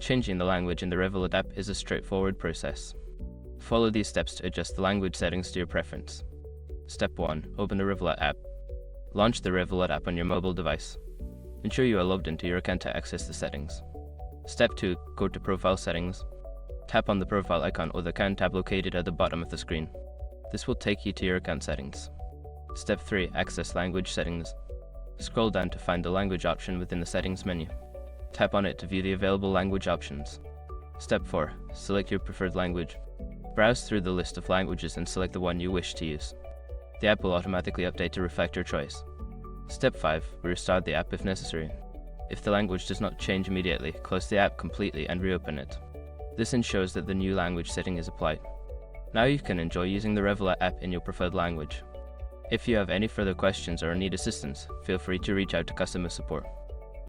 Changing the language in the Revolut app is a straightforward process. Follow these steps to adjust the language settings to your preference. Step 1. Open the Revolut app. Launch the Revolut app on your mobile device. Ensure you are logged into your account to access the settings. Step 2. Go to Profile Settings. Tap on the profile icon or the account tab located at the bottom of the screen. This will take you to your account settings. Step 3. Access Language Settings. Scroll down to find the language option within the settings menu. Tap on it to view the available language options. Step 4. Select your preferred language. Browse through the list of languages and select the one you wish to use. The app will automatically update to reflect your choice. Step 5. Restart the app if necessary. If the language does not change immediately, close the app completely and reopen it. This ensures that the new language setting is applied. Now you can enjoy using the Revolut app in your preferred language. If you have any further questions or need assistance, feel free to reach out to customer support.